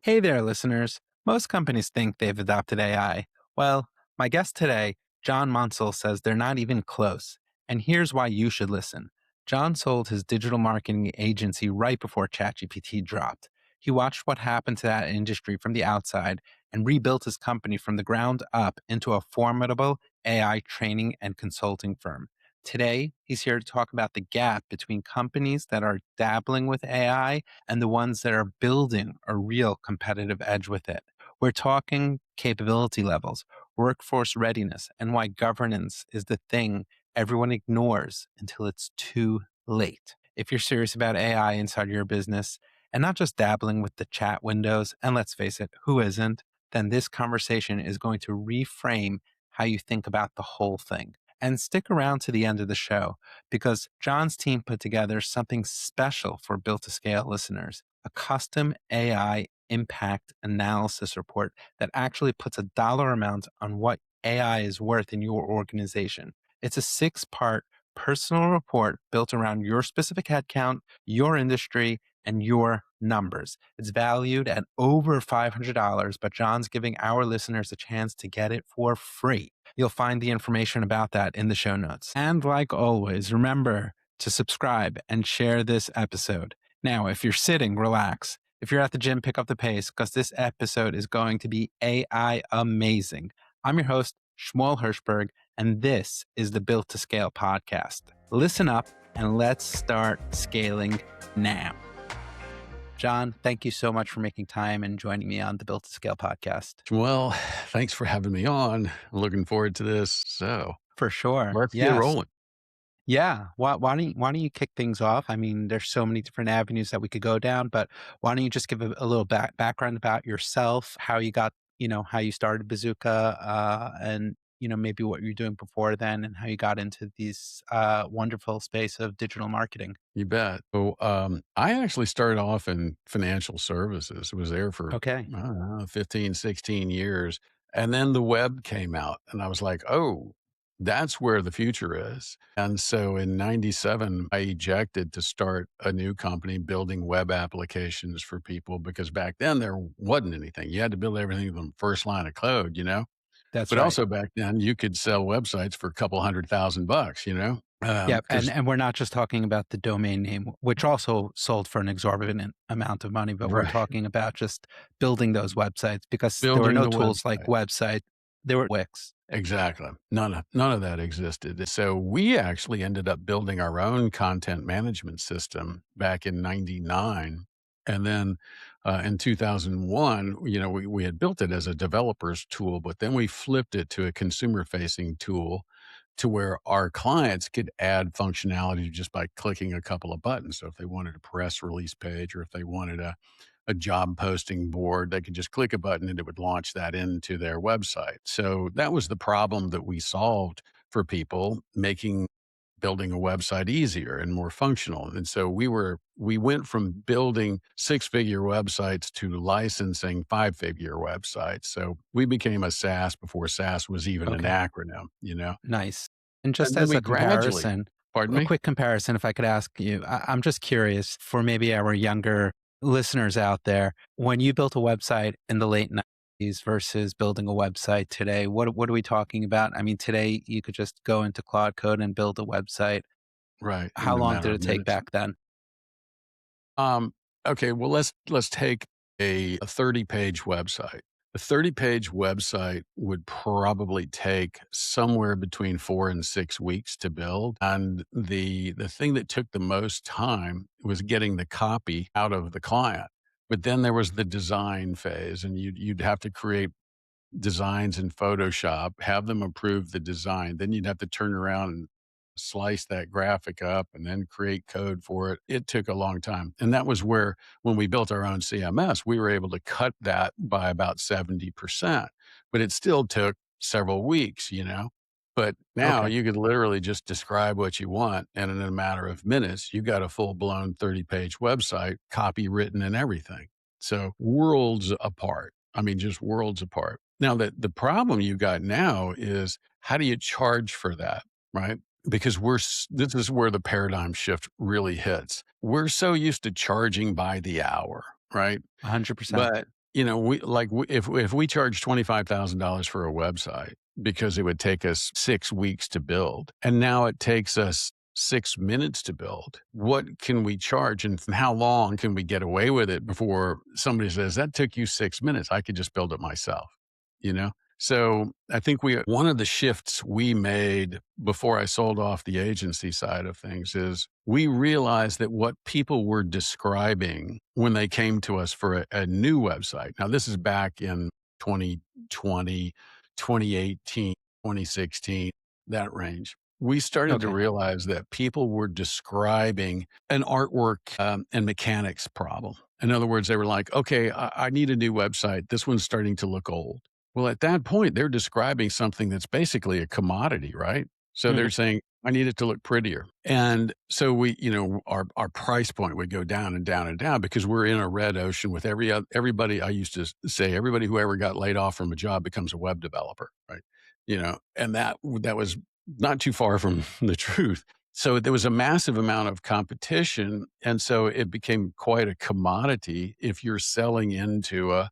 Hey there, listeners. Most companies think they've adopted AI. Well, my guest today, John Munsell, says they're not even close. And here's why you should listen. John sold his digital marketing agency right before ChatGPT dropped. He watched what happened to that industry from the outside and rebuilt his company from the ground up into a formidable AI training and consulting firm. Today, he's here to talk about the gap between companies that are dabbling with AI and the ones that are building a real competitive edge with it. We're talking capability levels, workforce readiness, and why governance is the thing everyone ignores until it's too late. If you're serious about AI inside your business and not just dabbling with the chat windows, and let's face it, who isn't, then this conversation is going to reframe how you think about the whole thing. And stick around to the end of the show because John's team put together something special for Built to Scale listeners, a custom AI impact analysis report that actually puts a dollar amount on what AI is worth in your organization. It's a 6-part personal report built around your specific headcount, your industry, and your numbers. It's valued at over $500, but John's giving our listeners a chance to get it for free. You'll find the information about that in the show notes. And like always, remember to subscribe and share this episode. Now, if you're sitting, relax. If you're at the gym, pick up the pace because this episode is going to be AI amazing. I'm your host, Shmuel Hirschberg, and this is the Built to Scale podcast. Listen up and let's start scaling now. John, thank you so much for making time and joining me on the Built to Scale podcast. Well, thanks for having me on. Looking forward to this. So For sure. let's get Yes. rolling. Yeah. Why don't you kick things off? I mean, there's so many different avenues that we could go down, but why don't you just give a little background about yourself, how you got, how you started Bazooka, and maybe what you're doing before then, and how you got into these wonderful space of digital marketing. You bet. So I actually started off in financial services. Was there for, Okay, I don't know, 15, 16 years. And then the web came out and I was like, oh, that's where the future is. And so in 97, I ejected to start a new company building web applications for people because back then there wasn't anything. You had to build everything from first line of code. that's But right. also back then, you could sell websites for a couple $100,000, Yeah, and 'cause and we're not just talking about the domain name, which also sold for an exorbitant amount of money, but we're right, talking about just building those websites because there were building no the tools like website. website. There were Wix. Exactly. None of that existed. So we actually ended up building our own content management system back in '99. And then, in 2001, we had built it as a developer's tool, but then we flipped it to a consumer-facing tool to where our clients could add functionality just by clicking a couple of buttons. So if they wanted a press release page or if they wanted a job posting board, they could just click a button and it would launch that into their website. So that was the problem that we solved for people, making building a website easier and more functional. And so we went from building six-figure websites to licensing five-figure websites. So we became a SaaS before SaaS was even an Okay, acronym. nice. And just And then as we a gradually comparison, pardon a me? quick comparison, if I could ask you, I'm just curious for maybe our younger listeners out there, when you built a website in the late 90s versus building a website today, what are we talking about? I mean, today you could just go into Claude Code and build a website. Right, How in a long matter did of it take minutes. back then? Um, okay, well, let's take a 30-page website. A 30-page website would probably take somewhere between 4 and 6 weeks to build, and the thing that took the most time was getting the copy out of the client. But then there was the design phase, and you'd have to create designs in Photoshop, have them approve the design. Then you'd have to turn around and slice that graphic up and then create code for it. It took a long time. And that was where, when we built our own CMS, we were able to cut that by about 70%, but it still took several weeks. But now Okay. you could literally just describe what you want. And in a matter of minutes, you got a full blown 30-page website, copy written and everything. So worlds apart. I mean, just worlds apart. Now, the problem you got now is how do you charge for that, right? Because this is where the paradigm shift really hits. We're so used to charging by the hour, right? 100%. But if we charge $25,000 for a website because it would take us 6 weeks to build, and now it takes us 6 minutes to build, what can we charge and how long can we get away with it before somebody says, "That took you 6 minutes. I could just build it myself," you know? So, I think one of the shifts we made before I sold off the agency side of things is we realized that what people were describing when they came to us for a new website. Now, this is back in 2020, 2018, 2016, that range. We started to Okay. realize that people were describing an artwork and mechanics problem. In other words, they were like, okay, I need a new website. This one's starting to look old. Well, at that point, they're describing something that's basically a commodity, right? So Mhm. they're saying, I need it to look prettier. And so our price point would go down and down and down because we're in a red ocean with everybody. I used to say everybody who ever got laid off from a job becomes a web developer, right? And that was not too far from the truth. So there was a massive amount of competition. And so it became quite a commodity if you're selling into a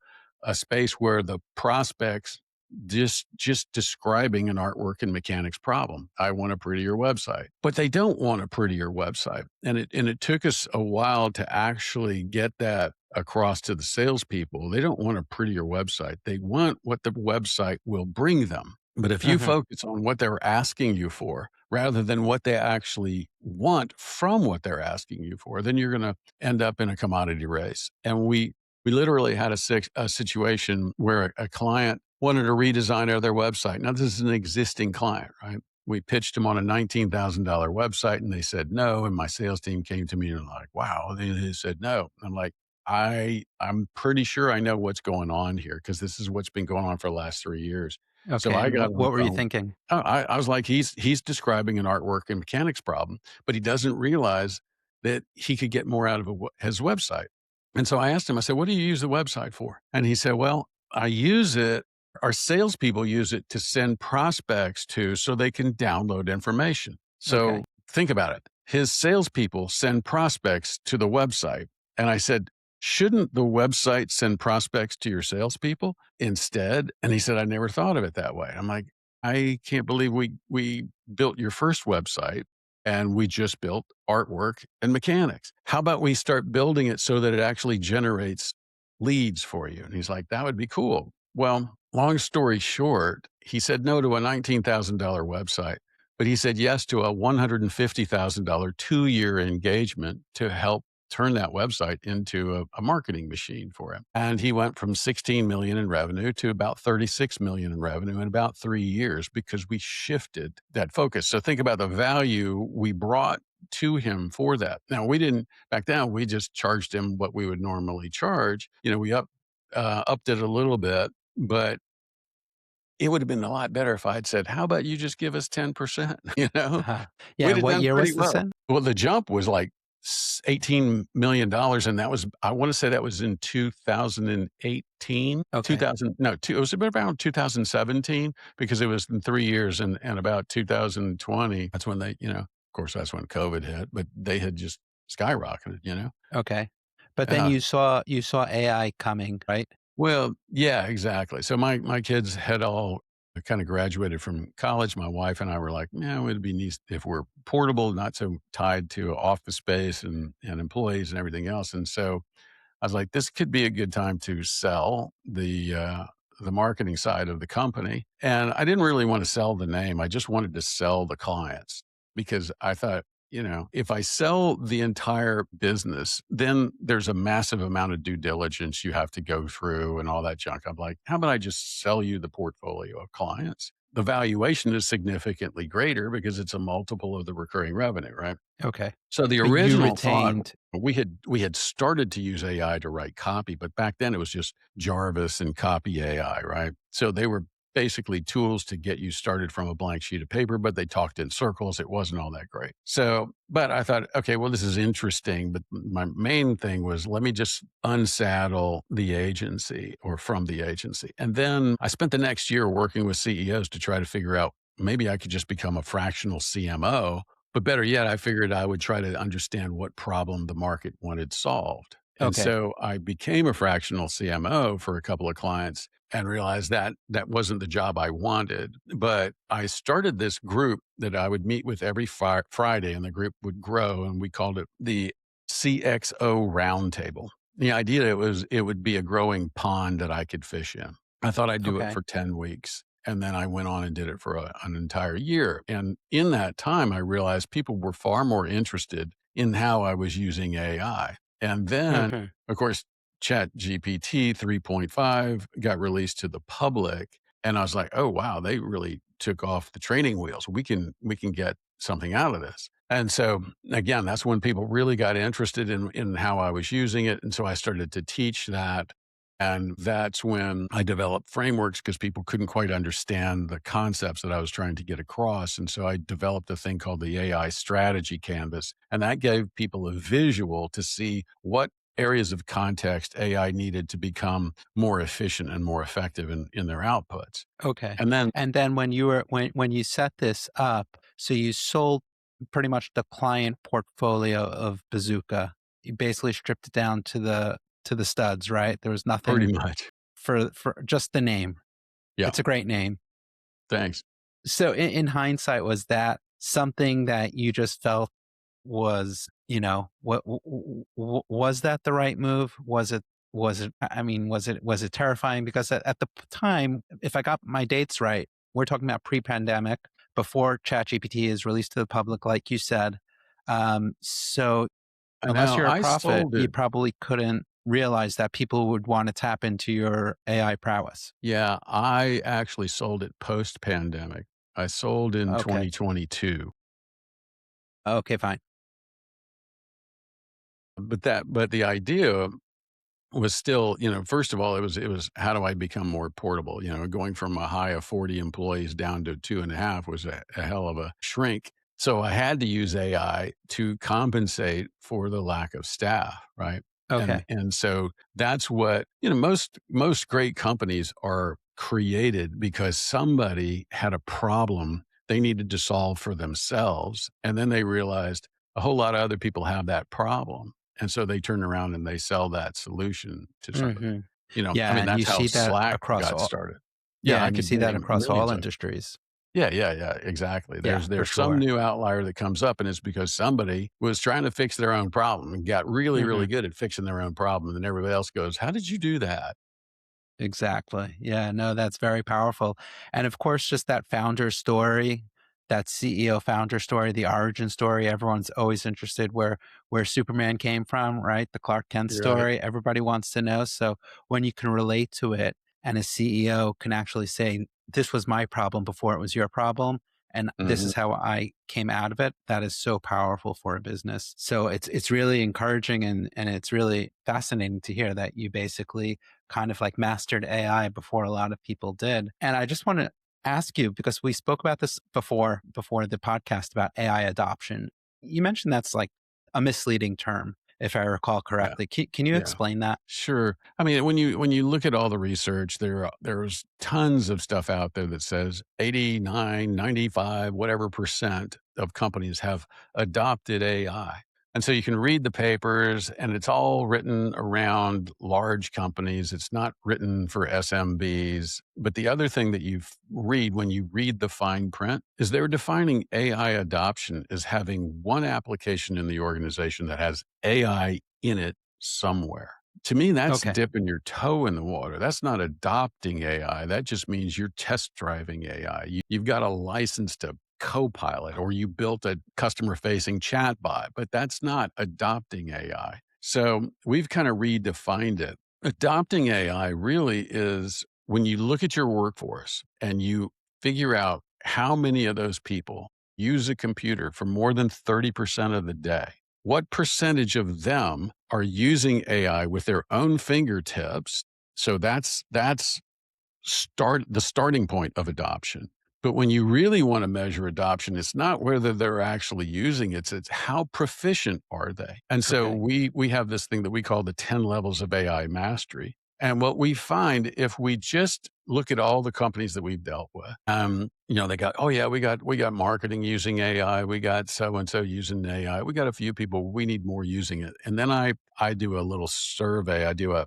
space where the prospects just describing an artwork and mechanics problem. I want a prettier website, but they don't want a prettier website. And it took us a while to actually get that across to the salespeople. They don't want a prettier website. They want what the website will bring them. But if you Mhm. focus on what they're asking you for rather than what they actually want from what they're asking you for, then you're going to end up in a commodity race. And we literally had a situation where a client wanted to redesign their website. Now, this is an existing client, right? We pitched them on a $19,000 website and they said no. And my sales team came to me and like, wow. And they said no. I'm like, I'm pretty sure I know what's going on here because this is what's been going on for the last 3 years. So Okay, I and got on the what were you phone. thinking? I was like, he's describing an artwork and mechanics problem, but he doesn't realize that he could get more out of his website. And so I asked him, I said, what do you use the website for? And he said, well, I use it. Our salespeople use it to send prospects to so they can download information. Okay. So think about it. His salespeople send prospects to the website. And I said, shouldn't the website send prospects to your salespeople instead? And he said, I never thought of it that way. I'm like, I can't believe we built your first website and we just built artwork and mechanics. How about we start building it so that it actually generates leads for you? And he's like, that would be cool. Well, long story short, he said no to a $19,000 website, but he said yes to a $150,000 2-year engagement to help turn that website into a marketing machine for him. And he went from 16 million in revenue to about 36 million in revenue in about 3 years because we shifted that focus. So think about the value we brought to him for that. Now we didn't back then, we just charged him what we would normally charge. We upped it a little bit, but it would have been a lot better if I had said, how about you just give us 10%? Uh-huh. Yeah, We'd and have what done year pretty was this well. in? Well, the jump was like $18 million, and that was I want to say that was in 2018, Okay. 2000 no, it was about around 2017 because it was in 3 years and about 2020, that's when of course, that's when COVID hit, but they had just skyrocketed. Okay. But then Uh, you saw AI coming, right? well, yeah, exactly. So my kids had all kind of graduated from college. My wife and I were like, yeah, it would be nice if we're portable, not so tied to office space and employees and everything else. And so I was like, this could be a good time to sell the marketing side of the company. And I didn't really want to sell the name. I just wanted to sell the clients because I thought, if I sell the entire business, then there's a massive amount of due diligence you have to go through and all that junk. I'm like, how about I just sell you the portfolio of clients? The valuation is significantly greater because it's a multiple of the recurring revenue, right? Okay. So the But you original thought, retained we had started to use AI to write copy, but back then it was just Jarvis and Copy AI, right? So they were basically tools to get you started from a blank sheet of paper, but they talked in circles. It wasn't all that great. So, but I thought, okay, well, this is interesting. But my main thing was let me just unsaddle the agency or from the agency. And then I spent the next year working with CEOs to try to figure out maybe I could just become a fractional CMO, but better yet, I figured I would try to understand what problem the market wanted solved. And Okay. so I became a fractional CMO for a couple of clients and realized that that wasn't the job I wanted. But I started this group that I would meet with every Friday, and the group would grow, and we called it the CXO Roundtable. The idea was it would be a growing pond that I could fish in. I thought I'd do it Okay. for 10 weeks. And then I went on and did it for an entire year. And in that time, I realized people were far more interested in how I was using AI. And then, Mhm. of course, ChatGPT 3.5 got released to the public. And I was like, oh, wow, they really took off the training wheels. We can get something out of this. And so again, that's when people really got interested in how I was using it. And so I started to teach that. And that's when I developed frameworks because people couldn't quite understand the concepts that I was trying to get across. And so I developed a thing called the AI strategy canvas. And that gave people a visual to see what areas of context AI needed to become more efficient and more effective in their outputs. Okay. And then And then when you set this up, so you sold pretty much the client portfolio of Bazooka. You basically stripped it down to the studs, right? There was pretty nothing much, for just the name. yeah, It's a great name. thanks. So in hindsight, was that something that you just felt was, was that the right move? I mean, was it terrifying? Because at the time, if I got my dates right, we're talking about pre-pandemic, before ChatGPT is released to the public, like you said. So I unless know you're a I prophet, sold you it. probably couldn't realize that people would want to tap into your AI prowess. Yeah, I actually sold it post pandemic. I sold in Okay. 2022. Okay, fine. But the idea was still, first of all, it was how do I become more portable? Going from a high of 40 employees down to 2.5 was a hell of a shrink. So I had to use AI to compensate for the lack of staff, right? And Okay. and so that's what, most great companies are created because somebody had a problem they needed to solve for themselves. And then they realized a whole lot of other people have that problem. And so they turn around and they sell that solution to somebody. Hmm. I Yeah, mean, and you that's how see that Slack across got all. started. Yeah, Yeah, I and you could see that name across all millions of. industries. Yeah, yeah, yeah, exactly. Yeah, There's for there's some sure. new outlier that comes up, and it's because somebody was trying to fix their own problem and got really, really Mhm. good at fixing their own problem, and everybody else goes, "How did you do that?" Exactly. Yeah, no, that's very powerful. And of course, just that founder story, that CEO founder story, the origin story, everyone's always interested where Superman came from, right? The Clark Kent You're right. story, everybody wants to know. So when you can relate to it and a CEO can actually say, this was my problem before it was your problem, and this Mhm. is how I came out of it, that is so powerful for a business. So it's really encouraging and it's really fascinating to hear that you basically kind of like mastered AI before a lot of people did. And I just want to ask you, because we spoke about this before the podcast, about AI adoption. You mentioned that's like a misleading term, if I recall Yeah, correctly. Can you yeah. explain that? Sure. I mean, when you look at all the research, there's tons of stuff out there that says 89, 95, whatever percent of companies have adopted AI. And so you can read the papers and it's all written around large companies. It's not written for SMBs. But the other thing that read when you read the fine print is they're defining AI adoption as having one application in the organization that has AI in it somewhere. To me, that's Okay. dipping your toe in the water. That's not adopting AI. That just means you're test driving AI. You've got a licensed to Copilot or you built a customer facing chatbot, but that's not adopting AI. So we've kind of redefined it. Adopting AI really is when you look at your workforce and you figure out how many of those people use a computer for more than 30% of the day. What percentage of them are using AI with their own fingertips? So that's the starting point of adoption. But when you really want to measure adoption, it's not whether they're actually using it, it's how proficient are they? And so Okay. we have this thing that we call the 10 levels of AI mastery. And what we find if we just look at all the companies that we've dealt with, they got, oh yeah, we got marketing using AI, we got so and so using AI, we got a few people, we need more using it. And then I do a little survey. I do a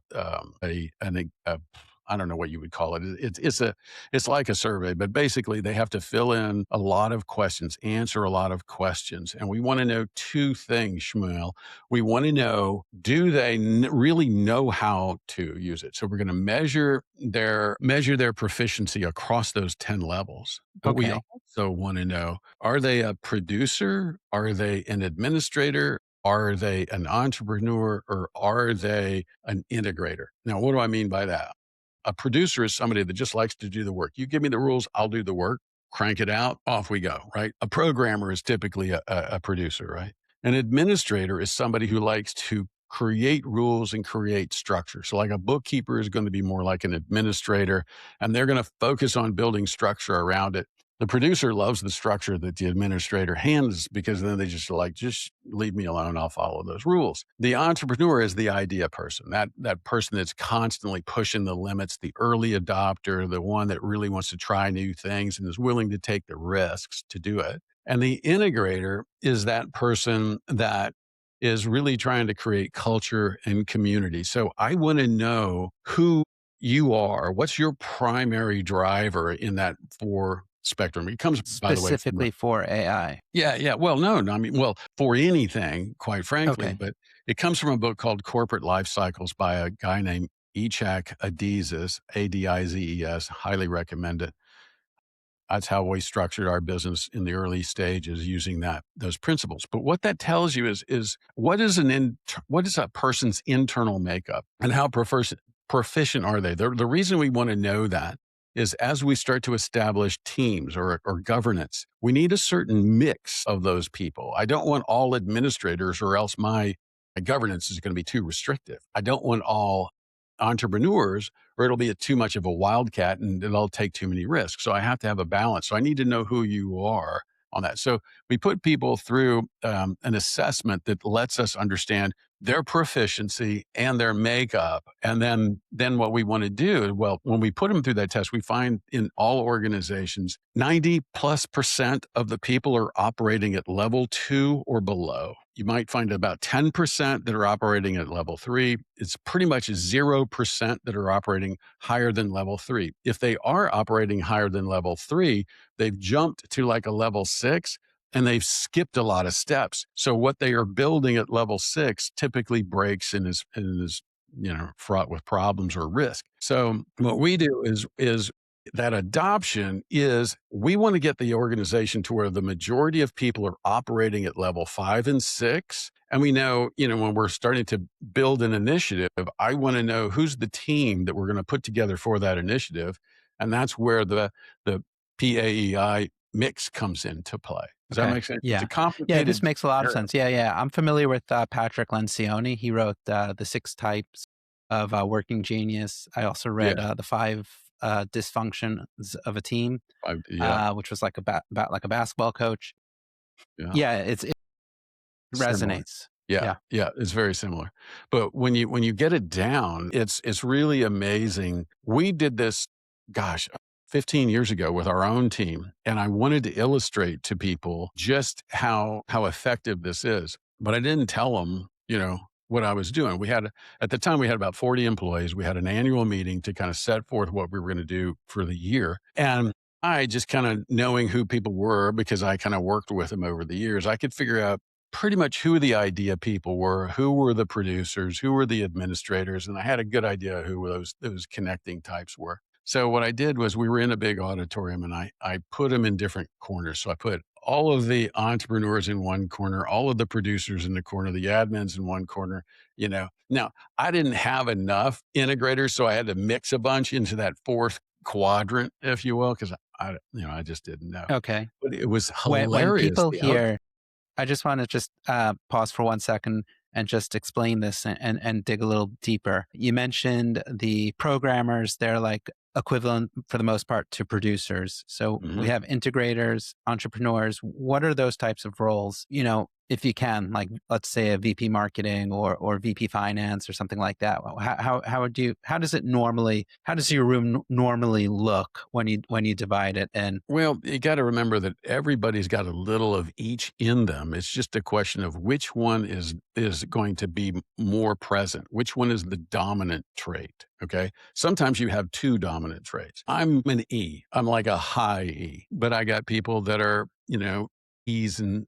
I don't know what you would call it. It's like a survey, but basically they have to fill in a lot of questions, answer a lot of questions, and we want to know two things, Shmuel. We want to know, do they really know how to use it? So we're going to measure their proficiency across those 10 levels. But we Okay. also want to know, are they a producer? Are they an administrator? Are they an entrepreneur, or are they an integrator? Now, what do I mean by that? A producer is somebody that just likes to do the work. You give me the rules, I'll do the work, crank it out, off we go, right? A programmer is typically a producer, right? An administrator is somebody who likes to create rules and create structure. So, like a bookkeeper is going to be more like an administrator, and they're going to focus on building structure around it. The producer loves the structure that the administrator hands because then they just leave me alone. I'll follow those rules. The entrepreneur is the idea person, that person that's constantly pushing the limits, the early adopter, the one that really wants to try new things and is willing to take the risks to do it. And the integrator is that person that is really trying to create culture and community. So I want to know who you are. What's your primary driver in that four spectrum? It comes, by the way, from Specifically for AI. yeah, yeah. Well, no, no, I mean, well, for anything, quite frankly, Okay. but it comes from a book called Corporate Life Cycles by a guy named Ichak Adizes, Adizes. Highly recommend it. That's how we structured our business in the early stages using those principles. But what that tells you is what is a person's internal makeup and how proficient are they? The reason we want to know that is as we start to establish teams or governance, we need a certain mix of those people. I don't want all administrators, or else my governance is going to be too restrictive. I don't want all entrepreneurs, or it'll be too much of a wildcat and it'll take too many risks. So I have to have a balance. So I need to know who you are on that. So we put people through an assessment that lets us understand their proficiency and their makeup. And then what we want to do, well, when we put them through that test, we find in all organizations, 90+% of the people are operating at level 2 or below. You might find about 10% that are operating at level 3. It's pretty much 0% that are operating higher than level 3. If they are operating higher than level 3, they've jumped to like a level 6 and they've skipped a lot of steps. So what they are building at level 6 typically breaks and is fraught with problems or risk. So what we do is that adoption is we want to get the organization to where the majority of people are operating at level 5 and 6. And we know, when we're starting to build an initiative, I want to know who's the team that we're going to put together for that initiative. And that's where the PAEI mix comes into play. Does that Okay. make sense? It's a Yeah. Yeah, this complicated makes a lot of area. sense. Yeah, yeah. I'm familiar with Patrick Lencioni. He wrote The Six Types of Working Genius. I also Yeah. read The Five Dysfunctions of a Team, Yeah. which was like about like a basketball coach. Yeah. Yeah, it Similar. resonates. Yeah, Yeah. yeah, it's very similar. But when you get it down, it's really amazing. We did this, gosh, 15 years ago with our own team, and I wanted to illustrate to people just how effective this is. But I didn't tell them, what I was doing. At the time we had about 40 employees. We had an annual meeting to kind of set forth what we were going to do for the year. And I just kind of knowing who people were because I kind of worked with them over the years, I could figure out pretty much who the idea people were, who were the producers, who were the administrators, and I had a good idea who those connecting types were. So what I did was we were in a big auditorium and I put them in different corners. So I put all of the entrepreneurs in one corner, all of the producers in the corner, the admins in one corner. Now, I didn't have enough integrators, so I had to mix a bunch into that fourth quadrant, if you will, because I just didn't know. Okay. But it was When hilarious. people The out hear I just want to just pause for 1 second and just explain this and dig a little deeper. You mentioned the programmers, they're like equivalent for the most part to producers. So we Mhm. have integrators, entrepreneurs. What are those types of roles? if you can, like let's say a VP marketing or VP finance or something like that. How does it normally, how does your room normally look when you divide it? And Well, you gotta remember that everybody's got a little of each in them. It's just a question of which one is going to be more present, which one is the dominant trait, okay? Sometimes you have 2 dominant traits. I'm an E. I'm like a high E, but I got people that are, E's and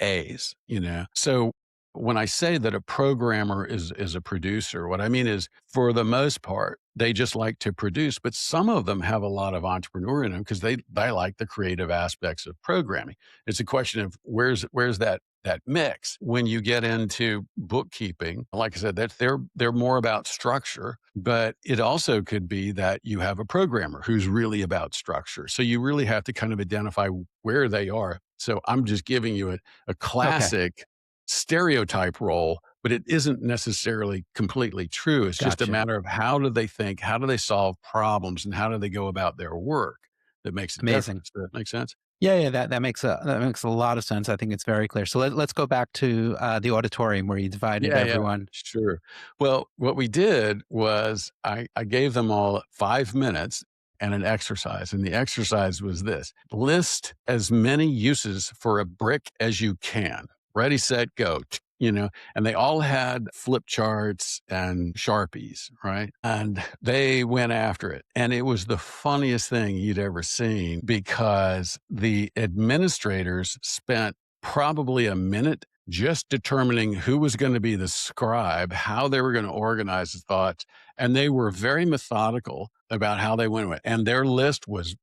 A's, you know? So, when I say that a programmer is a producer, what I mean is, for the most part, they just like to produce, but some of them have a lot of entrepreneur in them because they like the creative aspects of programming. It's a question of where's that mix. When you get into bookkeeping, like I said, that they're more about structure, but it also could be that you have a programmer who's really about structure. So you really have to kind of identify where they are. So I'm just giving you a okay, classic stereotype role, but it isn't necessarily completely true. It's just a gotcha. matter of how do they think, how do they solve problems, and how do they go about their work that makes a Amazing. difference. Does that make sense? Yeah, yeah, that makes a lot of sense. I think it's very clear. So let's go back to the auditorium where you divided Yeah, yeah, everyone. sure. Well, what we did was I gave them all 5 minutes and an exercise. And the exercise was this: list as many uses for a brick as you can. Ready, set, go. And they all had flip charts and Sharpies, right? And they went after it. And it was the funniest thing you'd ever seen because the administrators spent probably a minute just determining who was going to be the scribe, how they were going to organize the thoughts, and they were very methodical about how they went with it. And their list was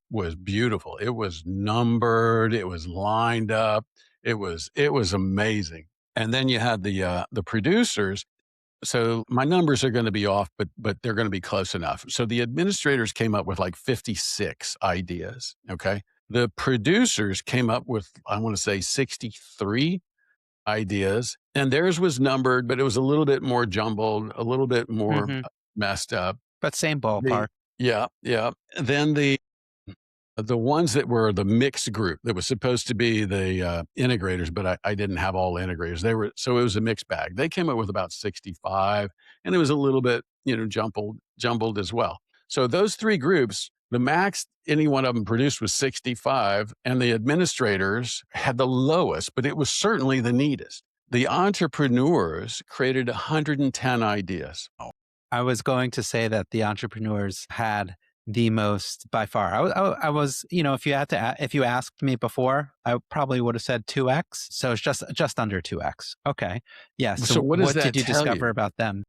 beautiful. It was numbered, it was lined up, it was amazing. And then you had the producers. So my numbers are going to be off, but they're going to be close enough. So the administrators came up with like 56 ideas. Okay. The producers came up with, I want to say, 63 ideas, and theirs was numbered, but it was a little bit more jumbled, a little bit more Hmm. messed up. But same The ballpark. Yeah, yeah. Then the ones that were the mixed group that was supposed to be the integrators, but I didn't have all integrators. So it was a mixed bag. They came up with about 65, and it was a little bit, jumbled as well. So those 3 groups, the max any one of them produced was 65, and the administrators had the lowest, but it was certainly the neatest. The entrepreneurs created 110 ideas. I was going to say that the entrepreneurs had the most by far. I was, if you had to, if you asked me before, I probably would have said 2x. So it's just under 2x. Okay. Yeah. So So what does what that did you tell discover you? about them?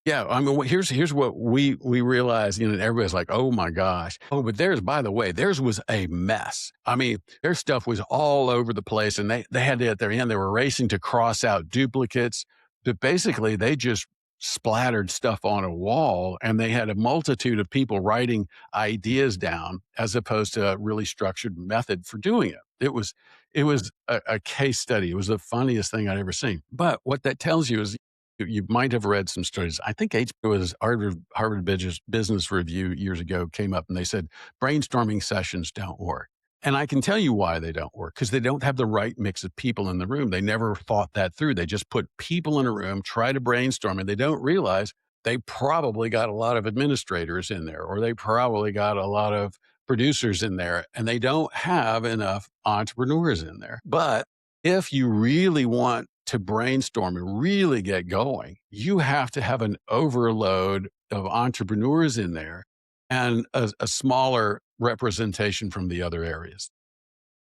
Yeah, I mean, here's what we realized, and everybody's like, "Oh my gosh." Oh, but theirs, by the way, theirs was a mess. I mean, their stuff was all over the place, and they had to, at their end, they were racing to cross out duplicates, but basically they just splattered stuff on a wall, and they had a multitude of people writing ideas down as opposed to a really structured method for doing it. It was a case study. It was the funniest thing I'd ever seen. But what that tells you is you might have read some stories. I think it was Harvard Business Review years ago came up and they said brainstorming sessions don't work. And I can tell you why they don't work, because they don't have the right mix of people in the room. They never thought that through. They just put people in a room, try to brainstorm, and they don't realize they probably got a lot of administrators in there, or they probably got a lot of producers in there, and they don't have enough entrepreneurs in there. But if you really want to brainstorm and really get going, you have to have an overload of entrepreneurs in there and a smaller representation from the other areas.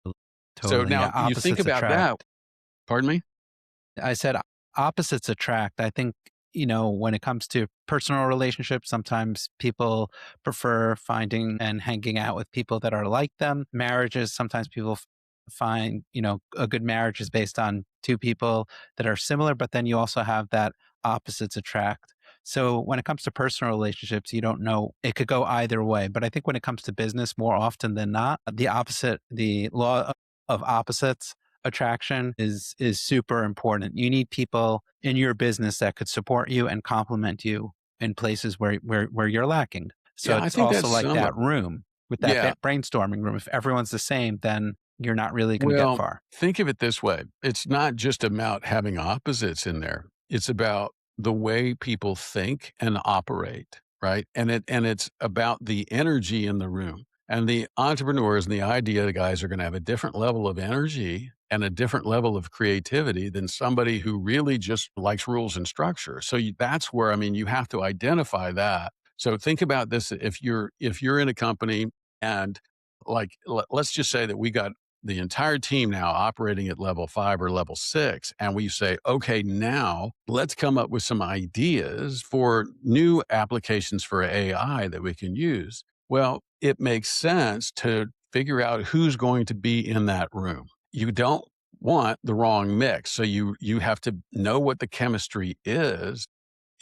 So Totally. now Yeah. you think Opposites about that. attract. Pardon me? I said opposites attract. I think, when it comes to personal relationships, sometimes people prefer finding and hanging out with people that are like them. Marriages, sometimes people find, a good marriage is based on two people that are similar, but then you also have that opposites attract. So when it comes to personal relationships, you don't know, it could go either way. But I think when it comes to business, more often than not, the law of opposites attraction is super important. You need people in your business that could support you and complement you in places where you're lacking. So Yeah, I it's think also that's like similar. that room with that Yeah. brainstorming room. If everyone's the same, then you're not really going to get Well, far. think of it this way. It's not just about having opposites in there. It's about the way people think and operate, right? And it's about the energy in the room. And the entrepreneurs and the idea guys are going to have a different level of energy and a different level of creativity than somebody who really just likes rules and structure. So that's where, I mean, you have to identify that. So think about this: if you're in a company and like let's just say that we got the entire team now operating at level 5 or level 6, and we say, okay, now let's come up with some ideas for new applications for AI that we can use. Well, it makes sense to figure out who's going to be in that room. You don't want the wrong mix. So you have to know what the chemistry is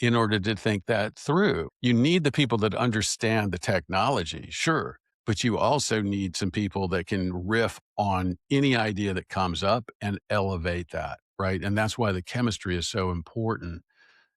in order to think that through. You need the people that understand the technology, sure, but you also need some people that can riff on any idea that comes up and elevate that, right? And that's why the chemistry is so important,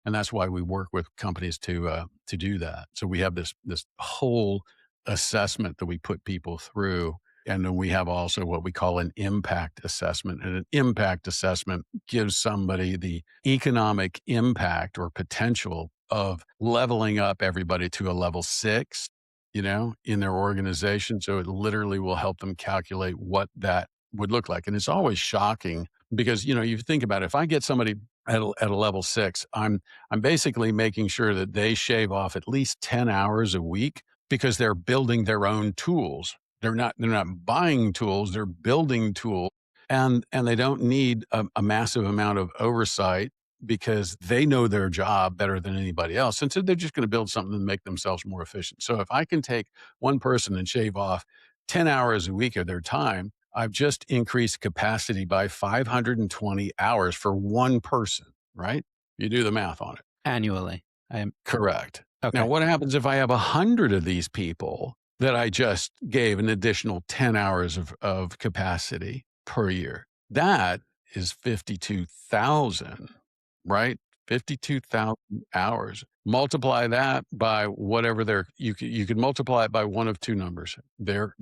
and that's why we work with companies to do that. So we have this whole assessment that we put people through, and then we have also what we call an impact assessment. And an impact assessment gives somebody the economic impact or potential of leveling up everybody to a level 6, in their organization. So it literally will help them calculate what that would look like. And it's always shocking because, you think about it, if I get somebody at a level 6, I'm basically making sure that they shave off at least 10 hours a week because they're building their own tools. They're not buying tools, they're building tools, and they don't need a massive amount of oversight because they know their job better than anybody else. And so they're just going to build something to make themselves more efficient. So if I can take one person and shave off 10 hours a week of their time, I've just increased capacity by 520 hours for one person, right? You do the math on it. Annually. I'm Correct. Now, okay. what happens if I have 100 of these people that I just gave an additional 10 hours of capacity per year? That is 52,000, right? 52,000 hours. Multiply that by whatever you could multiply it by one of two numbers. Their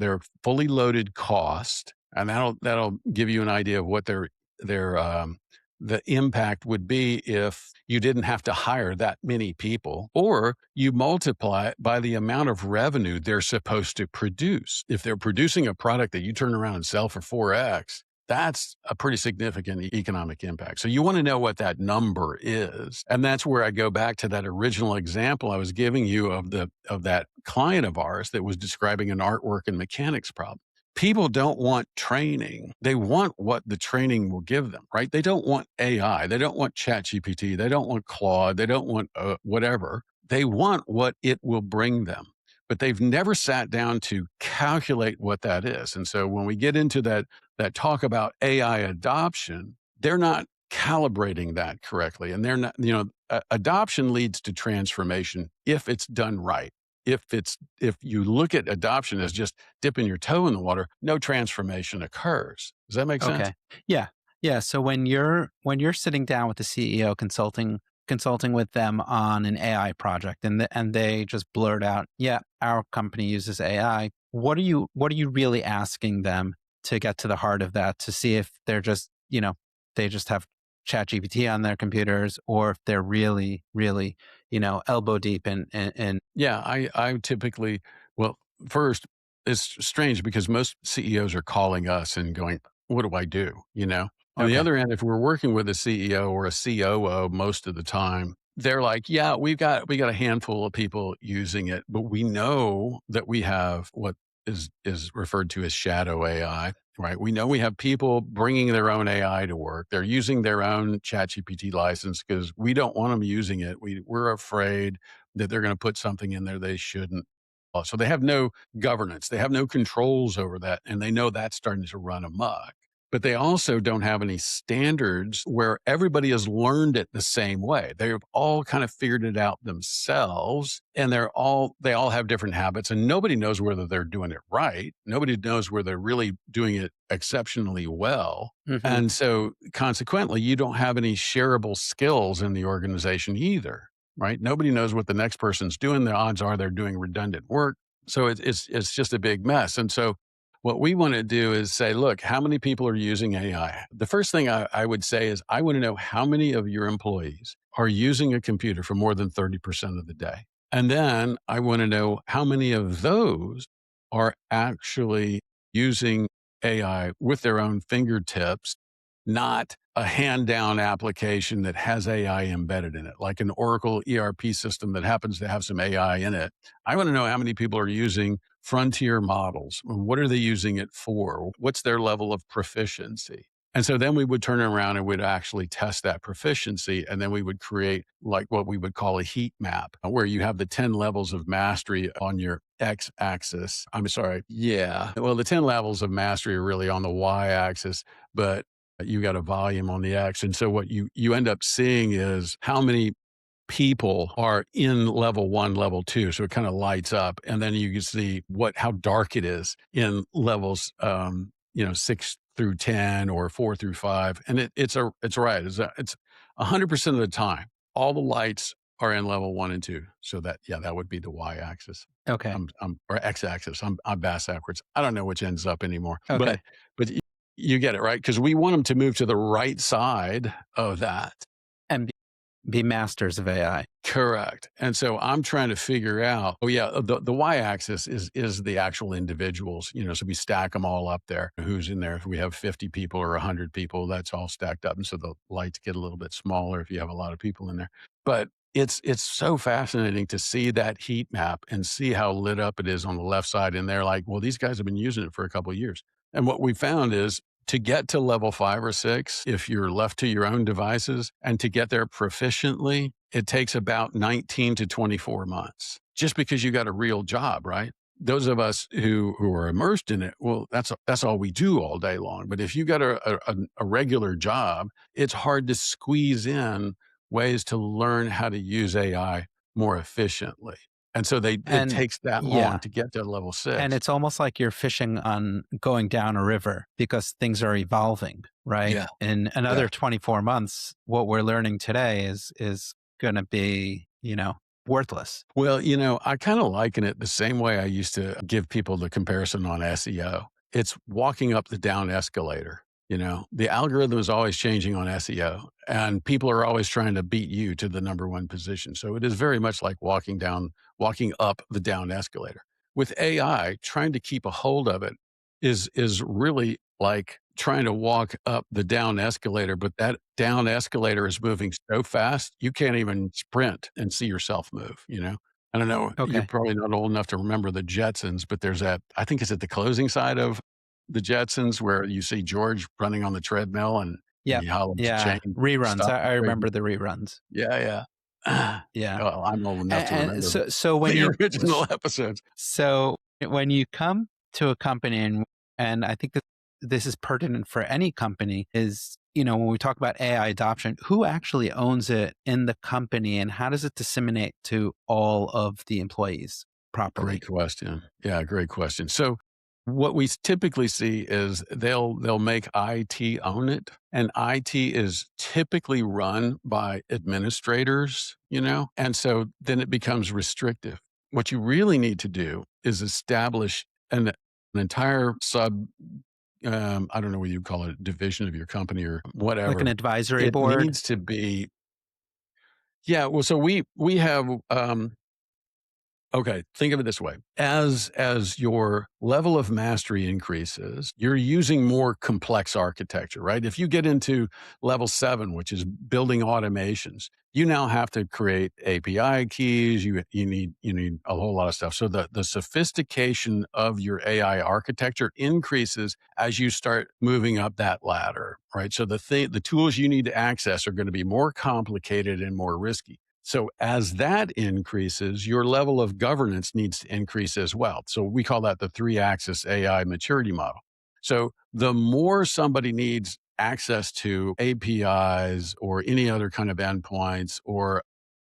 fully loaded cost, and that'll give you an idea of what their the impact would be if you didn't have to hire that many people, or you multiply it by the amount of revenue they're supposed to produce. If they're producing a product that you turn around and sell for 4x, that's a pretty significant economic impact. So you want to know what that number is. And that's where I go back to that original example I was giving you of that client of ours that was describing an artwork and mechanics problem. People don't want training. They want what the training will give them, right? They don't want AI. They don't want ChatGPT. They don't want Claude. They don't want whatever. They want what it will bring them. But they've never sat down to calculate what that is. And so when we get into that talk about AI adoption, they're not calibrating that correctly. And they're not, adoption leads to transformation if it's done right. If you look at adoption as just dipping your toe in the water, no transformation occurs. Does that make sense? Okay. Yeah. Yeah. So when you're sitting down with the CEO consulting with them on an AI project and they just blurt out, yeah, our company uses AI. What are you really asking them to get to the heart of that, to see if they're just, they just have ChatGPT on their computers, or if they're really, really, elbow deep in Yeah, I typically, well, first, it's strange because most CEOs are calling us and going, "What do I do?" On the okay. other end, if we're working with a CEO or a COO most of the time, they're like, "Yeah, we got a handful of people using it, but we know that we have what is referred to as shadow AI." Right. We know we have people bringing their own AI to work. They're using their own ChatGPT license because we don't want them using it. We're afraid that they're going to put something in there they shouldn't. So they have no governance. They have no controls over that. And they know that's starting to run amok. But they also don't have any standards where everybody has learned it the same way. They've all kind of figured it out themselves, and they all have different habits, and nobody knows whether they're doing it right. Nobody knows where they're really doing it exceptionally well. Hmm. And so consequently, you don't have any shareable skills in the organization either, right? Nobody knows what the next person's doing. The odds are they're doing redundant work. So it's just a big mess. And so What we want to do is say, look, how many people are using AI? The first thing I would say is, I want to know how many of your employees are using a computer for more than 30% of the day. And then I want to know how many of those are actually using AI with their own fingertips, not a hand down application that has AI embedded in it, like an Oracle ERP system that happens to have some AI in it. I want to know how many people are using frontier models. What are they using it for? What's their level of proficiency? And so then we would turn around and would actually test that proficiency. And then we would create like what we would call a heat map, where you have the 10 levels of mastery on your X axis. I'm sorry. Yeah. Well, the 10 levels of mastery are really on the Y axis, but you got a volume on the X. And so what you end up seeing is how many people are in level 1, level 2. So it kind of lights up. And then you can see how dark it is in levels, 6 through 10 or 4 through 5. And it's right. It's 100% of the time, all the lights are in level 1 and 2. So that would be the Y axis. Okay. Or X axis. I'm bass backwards. I don't know which ends up anymore, Okay. but you get it, right? Because we want them to move to the right side of that. And be masters of AI. Correct. And so I'm trying to figure out, the y-axis is the actual individuals, so we stack them all up there. Who's in there? If we have 50 people or 100 people, that's all stacked up. And so the lights get a little bit smaller if you have a lot of people in there. But it's so fascinating to see that heat map and see how lit up it is on the left side. And they're like, well, these guys have been using it for a couple of years. And what we found is, to get to level 5 or 6, if you're left to your own devices, and to get there proficiently, it takes about 19 to 24 months, just because you got a real job, right? Those of us who are immersed in it, well, that's all we do all day long. But if you got a regular job, it's hard to squeeze in ways to learn how to use AI more efficiently. And so it And takes that long yeah, to get to level and 6. it's almost like you're fishing on going down a river because things are evolving, right? Yeah. In Yeah. another 24 months, what we're learning today is going to be, worthless. Well, I kind of liken it the same way I used to give people the comparison on SEO. It's walking up the down escalator. The algorithm is always changing on SEO, and people are always trying to beat you to the number one position. So it is very much like walking up the down escalator. With AI, trying to keep a hold of it is really like trying to walk up the down escalator, but that down escalator is moving so fast, you can't even sprint and see yourself move. I don't know, you're Okay. probably not old enough to remember the Jetsons, but there's I think it's at the closing side of the Jetsons where you see George running on the treadmill and Yep. he hollers the chain Yeah. Reruns. stop I the train. remember the reruns. Yeah, yeah. Yeah. Well, I'm old enough to And remember so when the you original episodes. so when you come to a company and I think that this is pertinent for any company is, when we talk about AI adoption, who actually owns it in the company and how does it disseminate to all of the employees Great properly? question. Yeah, great question. So what we typically see is they'll make IT own it, and IT is typically run by administrators. And so then it becomes restrictive. What you really need to do is establish an entire I don't know what you call it, division of your company or Like an whatever. advisory It board, needs to be, yeah. Well, so we have, okay, think of it this way. As your level of mastery increases, you're using more complex architecture, right? If you get into level 7, which is building automations, you now have to create API keys, you need a whole lot of stuff. So the sophistication of your AI architecture increases as you start moving up that ladder, right? So the tools you need to access are going to be more complicated and more risky. So as that increases, your level of governance needs to increase as well. So we call that the 3-axis AI maturity model. So the more somebody needs access to APIs or any other kind of endpoints or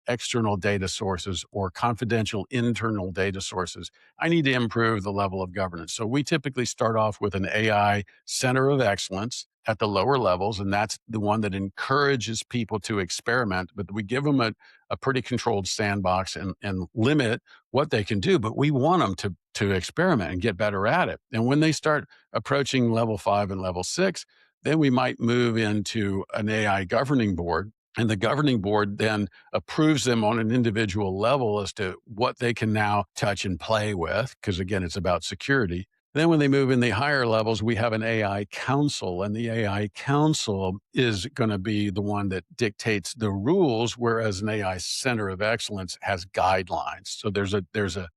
external data sources or confidential internal data sources, I need to improve the level of governance. So we typically start off with an AI center of excellence at the lower levels, and that's the one that encourages people to experiment, but we give them a pretty controlled sandbox and limit what they can do. But we want them to experiment and get better at it. And when they start approaching level 5 and level 6, then we might move into an AI governing board. And the governing board then approves them on an individual level as to what they can now touch and play with, because again, it's about security. Then when they move in the higher levels, we have an AI council, and the AI council is going to be the one that dictates the rules, whereas an AI center of excellence has guidelines. So there's a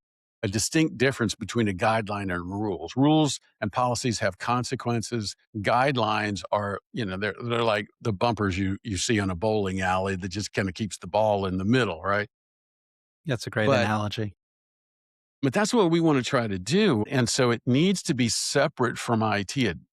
distinct difference between a guideline and rules. Rules and policies have consequences. Guidelines are, they're like the bumpers you see on a bowling alley that just kind of keeps the ball in the middle, right? That's a great But analogy. But that's what we want to try to do. And so it needs to be separate from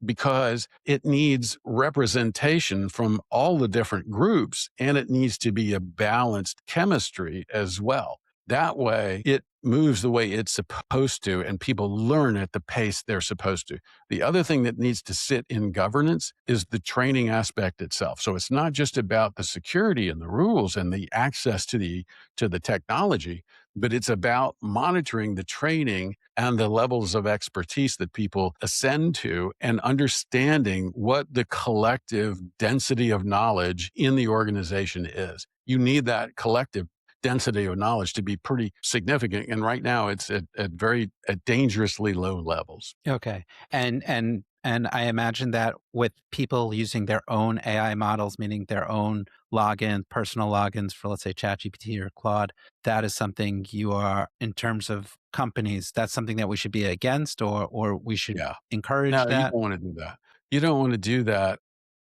because it needs representation from all the different groups, and it needs to be a balanced chemistry as well. That way it moves the way it's supposed to, and people learn at the pace they're supposed to. The other thing that needs to sit in governance is the training aspect itself. So it's not just about the security and the rules and the access to the technology, but it's about monitoring the training and the levels of expertise that people ascend to, and understanding what the collective density of knowledge in the organization is. You need that collective density of knowledge to be pretty significant. And right now it's at dangerously low levels. Okay. And I imagine that with people using their own AI models, meaning their own login, personal logins for, let's say, ChatGPT or Claude, that is something you are, in terms of companies, that's something that we should be against, or we should Yeah. encourage No, you that. don't want to do that. You don't want to do that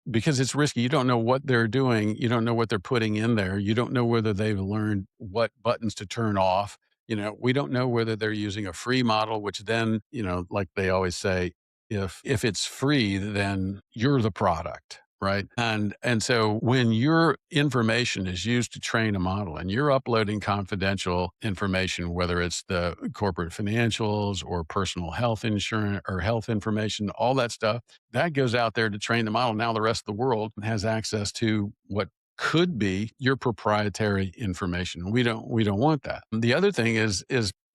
because it's risky. You don't know what they're doing. You don't know what they're putting in there. You don't know whether they've learned what buttons to turn off. We don't know whether they're using a free model, which then, like they always say, if it's free, then you're the product, right? And so when your information is used to train a model and you're uploading confidential information, whether it's the corporate financials or personal health insurance or health information, all that stuff, that goes out there to train the model. Now the rest of the world has access to what could be your proprietary information. We don't want that. The other thing is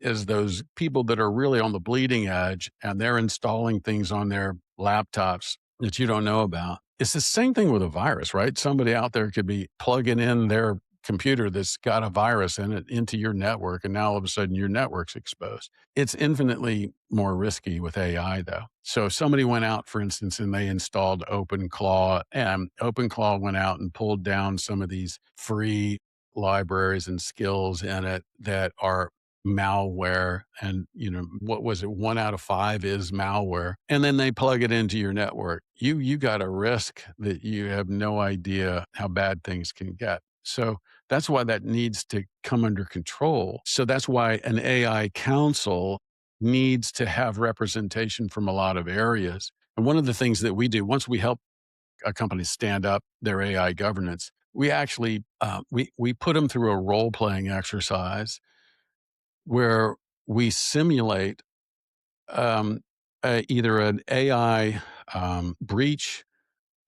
those people that are really on the bleeding edge and they're installing things on their laptops that you don't know about. It's the same thing with a virus, right? Somebody out there could be plugging in their computer that's got a virus in it into your network, and now all of a sudden your network's exposed. It's infinitely more risky with AI, though. So if somebody went out, for instance, and they installed OpenClaw, and OpenClaw went out and pulled down some of these free libraries and skills in it that are malware, and what was it, 1 out of 5 is malware, and then they plug it into your network, you got a risk that you have no idea how bad things can get. So that's why that needs to come under control. So that's why an AI council needs to have representation from a lot of areas. And one of the things that we do once we help a company stand up their AI governance, we actually we put them through a role playing exercise where we simulate either an AI breach,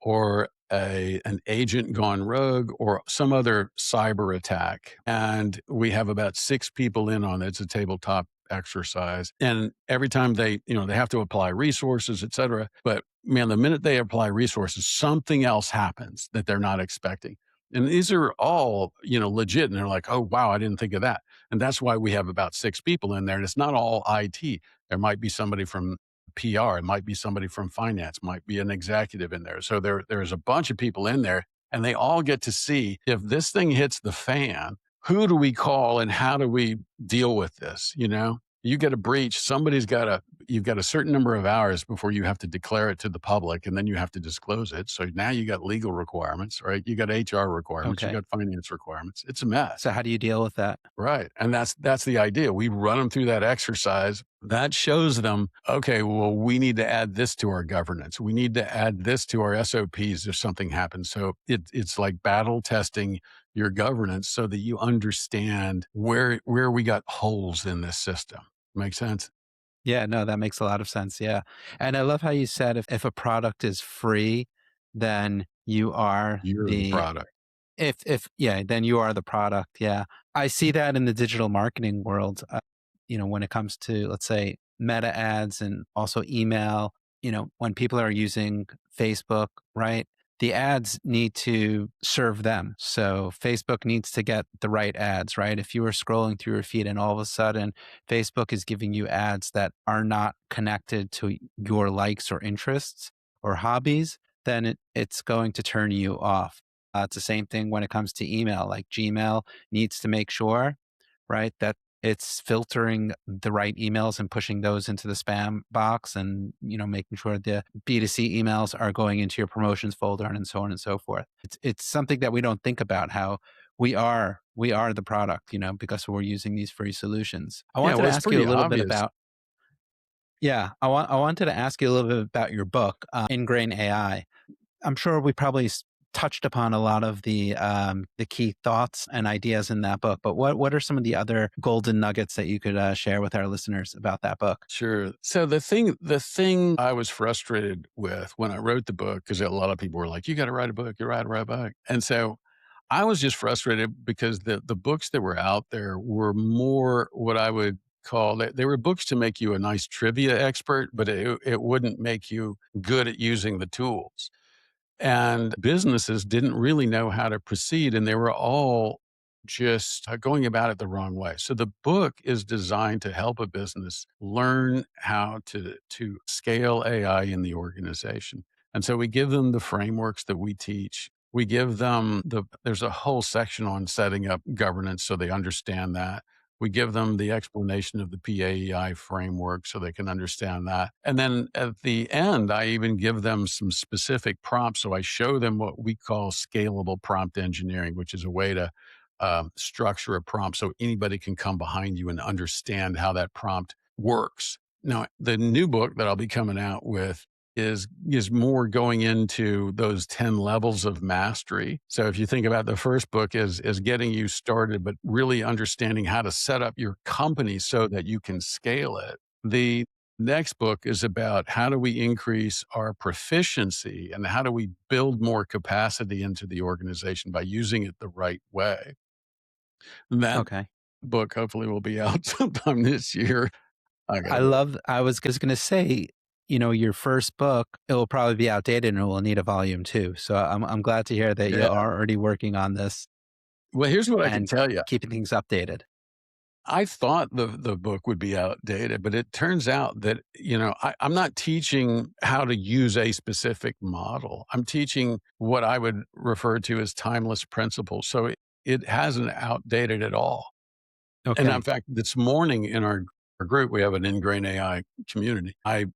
or an agent gone rogue, or some other cyber attack. And we have about 6 people in on it. It's a tabletop exercise. And every time they have to apply resources, et cetera. But man, the minute they apply resources, something else happens that they're not expecting. And these are all, legit. And they're like, oh, wow, I didn't think of that. And that's why we have about 6 people in there. And it's not all IT. There might be somebody from PR, it might be somebody from finance, might be an executive in there. So there's a bunch of people in there, and they all get to see, if this thing hits the fan, who do we call and how do we deal with this? You get a breach, you've got a certain number of hours before you have to declare it to the public, and then you have to disclose it. So now you got legal requirements, right? You got HR requirements, you Okay. got finance requirements. It's a mess. So how do you deal with that? Right. And that's the idea. We run them through that exercise. That shows them, okay, well, we need to add this to our governance. We need to add this to our SOPs if something happens. So it's like battle testing your governance so that you understand where we got holes in this system. Make sense? Yeah, no, that makes a lot of sense. Yeah. And I love how you said if a product is free, then you are You're the the product. if yeah, then you are the product. Yeah. I see that in the digital marketing world. When it comes to, let's say, meta ads and also email. When people are using Facebook, right? The ads need to serve them. So Facebook needs to get the right ads, right? If you are scrolling through your feed and all of a sudden Facebook is giving you ads that are not connected to your likes or interests or hobbies, then it's going to turn you off. It's the same thing when it comes to email. Like Gmail needs to make sure, right, that it's filtering the right emails and pushing those into the spam box, and making sure the B2C emails are going into your promotions folder, and so on and so forth. It's something that we don't think about, how we are the product, because we're using these free solutions. I Yeah, wanted well, to it's ask you a pretty little bit obvious. about yeah, I wanted to ask you a little bit about your book, InGrain AI. I'm sure we probably touched upon a lot of the key thoughts and ideas in that book. But what are some of the other golden nuggets that you could share with our listeners about that book? Sure. So the thing I was frustrated with when I wrote the book, because a lot of people were like, "You got to write a book. You got to write a book," and so I was just frustrated because the books that were out there were more what I would call they were books to make you a nice trivia expert, but it wouldn't make you good at using the tools. And businesses didn't really know how to proceed, and they were all just going about it the wrong way. So the book is designed to help a business learn how to scale AI in the organization. And so we give them the frameworks that we teach. We give them there's a whole section on setting up governance so they understand that. We give them the explanation of the PAEI framework so they can understand that. And then at the end, I even give them some specific prompts. So I show them what we call scalable prompt engineering, which is a way to structure a prompt so anybody can come behind you and understand how that prompt works. Now, the new book that I'll be coming out with is more going into those 10 levels of mastery. So if you think about the first book is getting you started, but really understanding how to set up your company so that you can scale it. The next book is about how do we increase our proficiency and how do we build more capacity into the organization by using it the right way. That Okay. book hopefully will be out sometime this year. I I gotta wait. love, I was just going to say, your first book, it will probably be outdated and it will need a volume two. So I'm glad to hear that you Yeah. are already working on this Well, here's what I can and tell you. keeping things updated. I thought the book would be outdated, but it turns out that, I'm not teaching how to use a specific model. I'm teaching what I would refer to as timeless principles. So it hasn't outdated at all. And in Okay. fact, this morning in our group, we have an InGrain AI community. I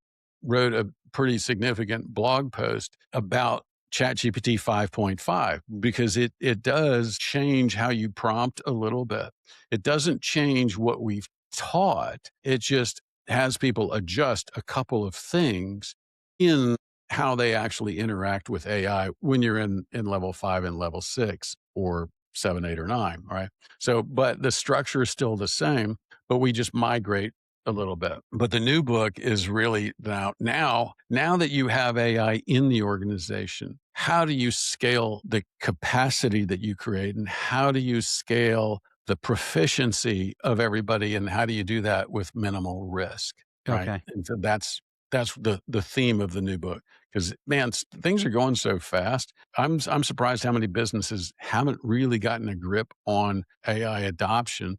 wrote a pretty significant blog post about ChatGPT 5.5 because it does change how you prompt a little bit. It doesn't change what we've taught. It just has people adjust a couple of things in how they actually interact with AI when you're in level 5 and level 6 or 7, 8, or 9, right? So, but the structure is still the same, but we just migrate a little bit. But the new book is really now that you have AI in the organization, how do you scale the capacity that you create and how do you scale the proficiency of everybody and how do you do that with minimal risk, right? Okay. And so that's the theme of the new book because man, things are going so fast. I'm surprised how many businesses haven't really gotten a grip on AI adoption.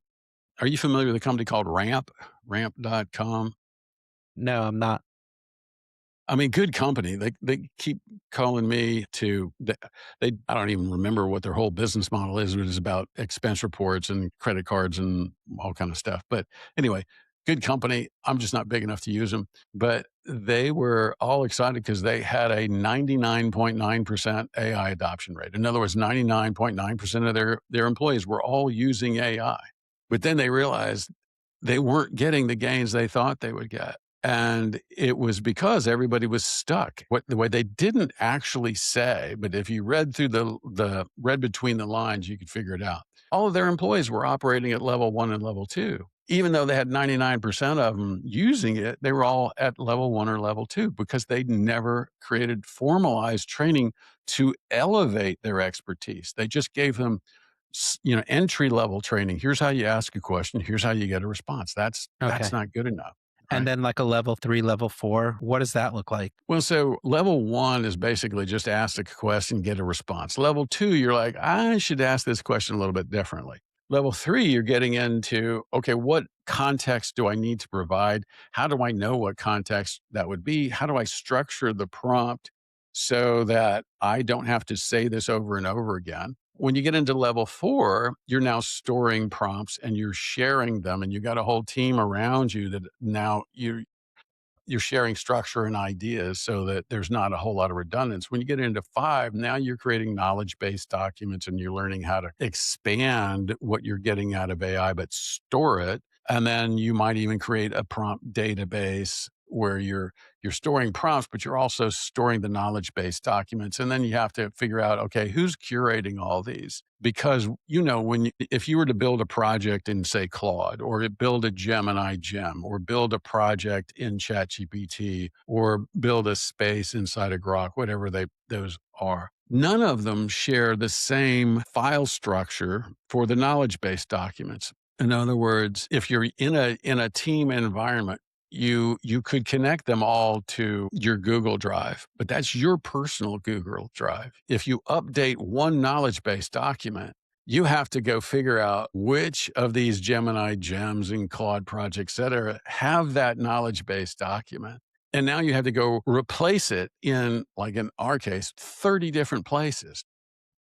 Are you familiar with a company called Ramp.com? No, I'm not. I mean, good company. They keep calling me to they I don't even remember what their whole business model is. It is about expense reports and credit cards and all kind of stuff. But anyway, good company. I'm just not big enough to use them. But they were all excited because they had a 99.9% AI adoption rate. In other words, 99.9% of their employees were all using AI. But then they realized they weren't getting the gains they thought they would get. And it was because everybody was stuck. What they didn't actually say, but if you read through the read between the lines, you could figure it out. All of their employees were operating at level 1 and level 2. Even though they had 99% of them using it, they were all at level 1 or level 2 because they'd never created formalized training to elevate their expertise. They just gave them entry level training. Here's how you ask a question. Here's how you get a response. That's Okay. not good enough. And right? then like a level 3, level 4, what does that look like? Well, so level 1 is basically just ask a question, get a response. Level 2, you're like, I should ask this question a little bit differently. Level 3, you're getting into, okay, what context do I need to provide? How do I know what context that would be? How do I structure the prompt so that I don't have to say this over and over again? When you get into level 4, you're now storing prompts and you're sharing them, and you got a whole team around you that now you're sharing structure and ideas so that there's not a whole lot of redundance. When you get into 5, now you're creating knowledge-based documents and you're learning how to expand what you're getting out of AI, but store it. And then you might even create a prompt database where you're storing prompts, but you're also storing the knowledge-based documents. And then you have to figure out, okay, who's curating all these? Because, if you were to build a project in, say, Claude, or build a Gemini gem, or build a project in ChatGPT, or build a space inside of Grok, whatever those are, none of them share the same file structure for the knowledge-based documents. In other words, if you're in a team environment, you could connect them all to your Google Drive, but that's your personal Google Drive. If you update one knowledge-based document, you have to go figure out which of these Gemini gems and Claude projects, et cetera, have that knowledge-based document. And now you have to go replace it in, like in our case, 30 different places.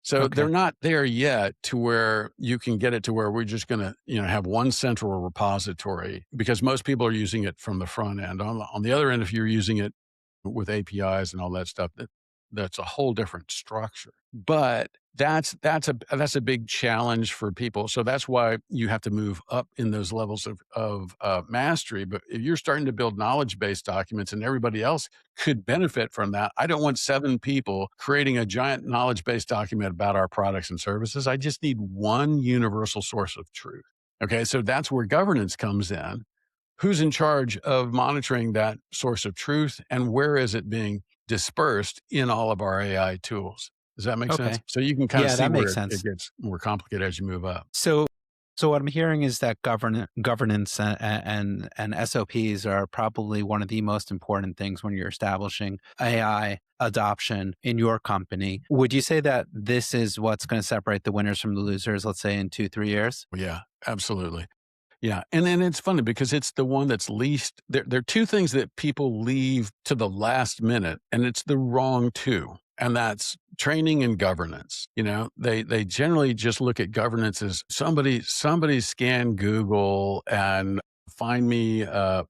So they're Okay. not there yet to where you can get it to where we're just going to, have one central repository, because most people are using it from the front end. On the other end, if you're using it with APIs and all that stuff, that's a whole different structure. But that's a big challenge for people. So that's why you have to move up in those levels of mastery. But if you're starting to build knowledge based documents and everybody else could benefit from that, I don't want 7 people creating a giant knowledge based document about our products and services. I just need one universal source of truth. Okay, so that's where governance comes in. Who's in charge of monitoring that source of truth, and where is it being dispersed in all of our AI tools? Does that make sense? Okay. So you can kind of Yeah, see that where makes it sense. gets more complicated as you move up. So so what I'm hearing is that governance and SOPs are probably one of the most important things when you're establishing AI adoption in your company. Would you say that this is what's going to separate the winners from the losers, let's say in 2, 3 years? Yeah, absolutely. Yeah, and then it's funny because it's the one that's least there are 2 things that people leave to the last minute, and it's the wrong 2, and that's training and governance. They generally just look at governance as somebody scan Google and find me a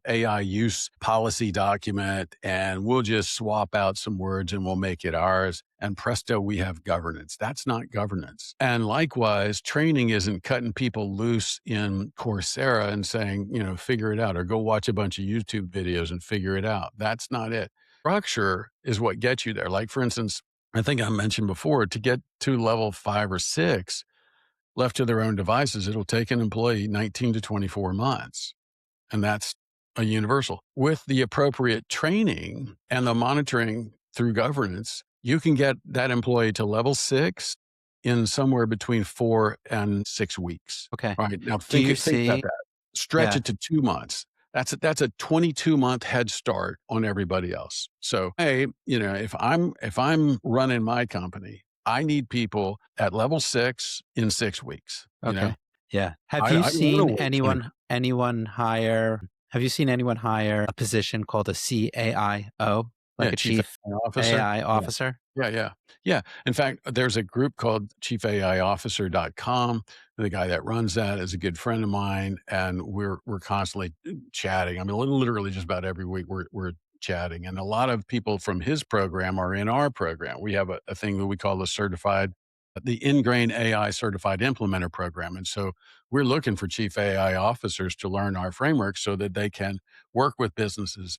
AI use policy document, and we'll just swap out some words and we'll make it ours. And presto, we have governance. That's not governance. And likewise, training isn't cutting people loose in Coursera and saying, figure it out, or go watch a bunch of YouTube videos and figure it out. That's not it. Structure is what gets you there. Like, for instance, I think I mentioned before, to get to level 5 or 6, left to their own devices, it'll take an employee 19 to 24 months. And that's a universal. With the appropriate training and the monitoring through governance, you can get that employee to level 6 in somewhere between 4 and 6 weeks. Okay. All right. Now Do you think about see that. Stretch Yeah. it to 2 months. That's a 22-month head start on everybody else. So, hey, if I'm running my company, I need people at level 6 in 6 weeks. Okay. Yeah. I don't want to wait 20. Have you seen anyone hire a position called a CAIO, like Yeah, a chief chief AI officer. AI Yeah. officer? Yeah, yeah. Yeah. In fact, there's a group called chiefaiofficer.com. The guy that runs that is a good friend of mine, and we're constantly chatting. I mean, literally just about every week we're chatting. And a lot of people from his program are in our program. We have a thing that we call the InGrain AI Certified Implementer Program. And so we're looking for chief AI officers to learn our framework so that they can work with businesses,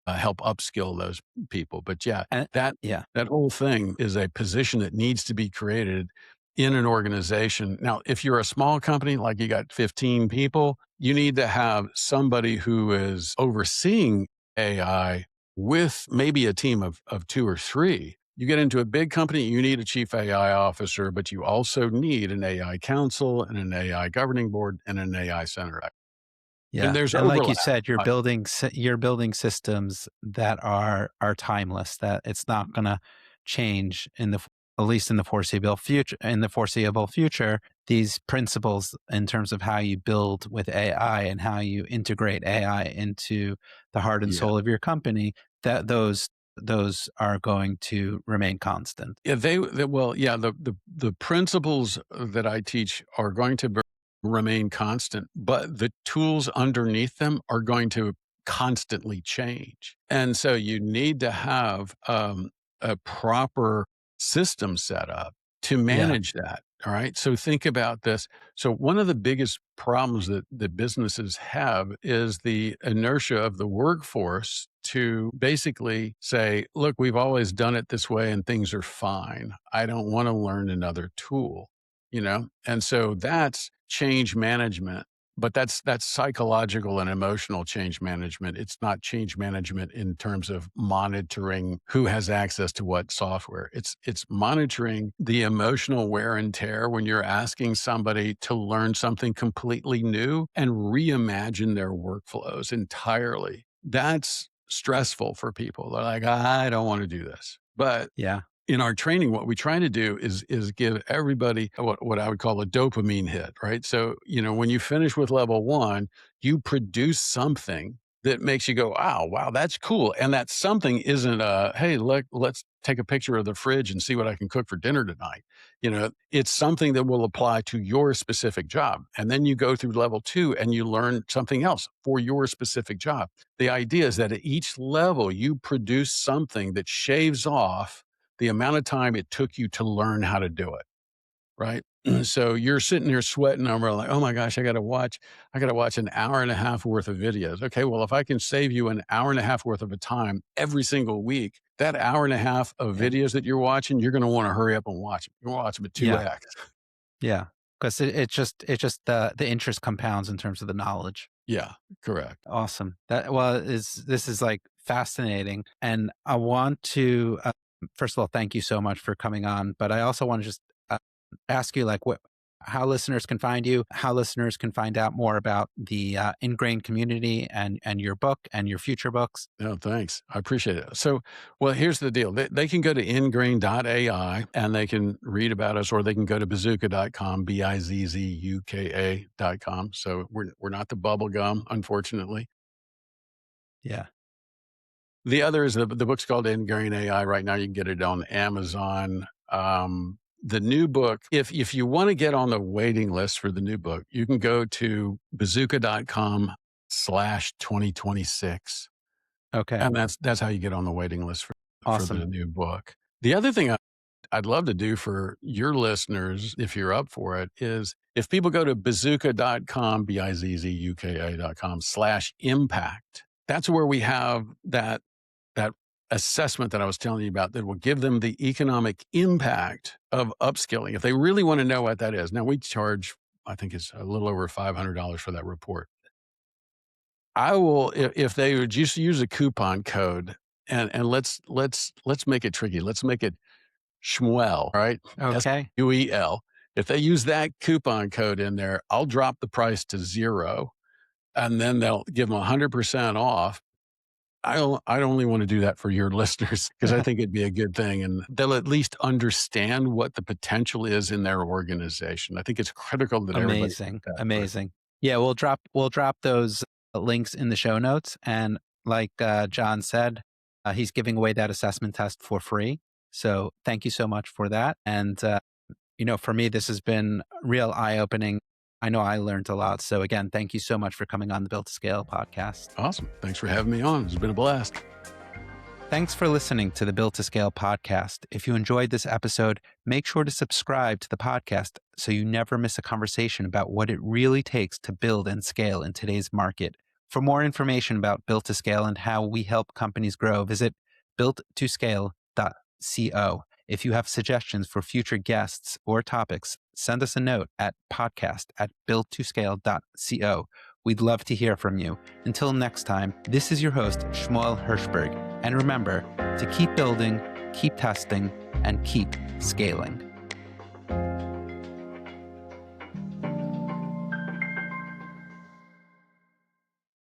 help upskill those people. But yeah, And that yeah. that whole thing is a position that needs to be created in an organization. Now, if you're a small company, like you got 15 people, you need to have somebody who is overseeing AI with maybe a team of 2 or 3. You get into a big company, you need a chief AI officer, but you also need an AI council and an AI governing board and an AI center. And Yeah, there's and like you overlap. said, I you're building systems that are timeless, that it's not gonna change in at least in the foreseeable future. In the foreseeable future, these principles in terms of how you build with AI and how you integrate AI into the heart and Yeah. soul of your company, that those are going to remain constant. Yeah, well, yeah, the principles that I teach are going to remain constant, but the tools underneath them are going to constantly change. And so you need to have a proper system set up to Yeah, manage that. All right. So think about this. So one of the biggest problems that businesses have is the inertia of the workforce to basically say, look, we've always done it this way and things are fine. I don't want to learn another tool, you know? And so that's change management, but that's psychological and emotional change management. It's not change management in terms of monitoring who has access to what software. It's monitoring the emotional wear and tear when you're asking somebody to learn something completely new and reimagine their workflows entirely. That's stressful for people. They're like, I don't want to do this. But yeah, in our training, what we try to do is give everybody what I would call a dopamine hit, right? So, you know, when you finish with level one, you produce something that makes you go, "Oh, wow, that's cool." And that something isn't hey, look, let's take a picture of the fridge and see what I can cook for dinner tonight. You know, it's something that will apply to your specific job. And then you go through level two and you learn something else for your specific job. The idea is that at each level, you produce something that shaves off the amount of time it took you to learn how to do it, right? So you're sitting there sweating over like, oh my gosh, I got to watch an hour and a half worth of videos. Okay, well, if I can save you an hour and a half worth of a time every single week, that hour and a half of yeah, videos that you're watching, you're going to want to hurry up and watch them. You're going to watch them at yeah, 2x. yeah. Because it just the interest compounds in terms of the knowledge. Yeah, correct. Awesome. That well is this is like fascinating, and I want to first of all thank you so much for coming on. But I also want to just ask you like what how listeners can find you, how listeners can find out more about the ingrained community and your book and your future books. No, thanks. I appreciate it. So, well, here's the deal. They can go to InGrain AI and they can read about us, or they can go to Bizzuka.com, Bizzuka.com. So we're not the bubble gum, unfortunately. Yeah. The other is the book's called InGrain AI. Right now, you can get it on Amazon. The new book, if you want to get on the waiting list for the new book, you can go to Bizzuka.com/2026. Okay. And that's how you get on the waiting list for the Awesome. new book. The other thing I'd love to do for your listeners, if you're up for it, is if people go to bazooka.com, bizzuka.com/impact, that's where we have that assessment that I was telling you about that will give them the economic impact of upskilling. If they really want to know what that is. Now we charge, I think it's a little over $500 for that report. I will if they would just use a coupon code and let's make it tricky. Let's make it Shmuel, right? Okay. SUEL. If they use that coupon code in there, I'll drop the price to 0 and then they'll give them 100% off. I'd only want to do that for your listeners because I think it'd be a good thing and they'll at least understand what the potential is in their organization. I think it's critical that everybody Amazing. get that first. Amazing. Yeah, we'll drop those links in the show notes. And like John said, he's giving away that assessment test for free. So thank you so much for that. And you know, for me, this has been real eye opening. I know I learned a lot. So again, thank you so much for coming on the Built to Scale podcast. Awesome. Thanks for having me on. It's been a blast. Thanks for listening to the Built to Scale podcast. If you enjoyed this episode, make sure to subscribe to the podcast so you never miss a conversation about what it really takes to build and scale in today's market. For more information about Built to Scale and how we help companies grow, visit builttoscale.co. If you have suggestions for future guests or topics, send us a note at podcast@builttoscale.co. We'd love to hear from you. Until next time, this is your host, Shmuel Hirschberg. And remember to keep building, keep testing, and keep scaling.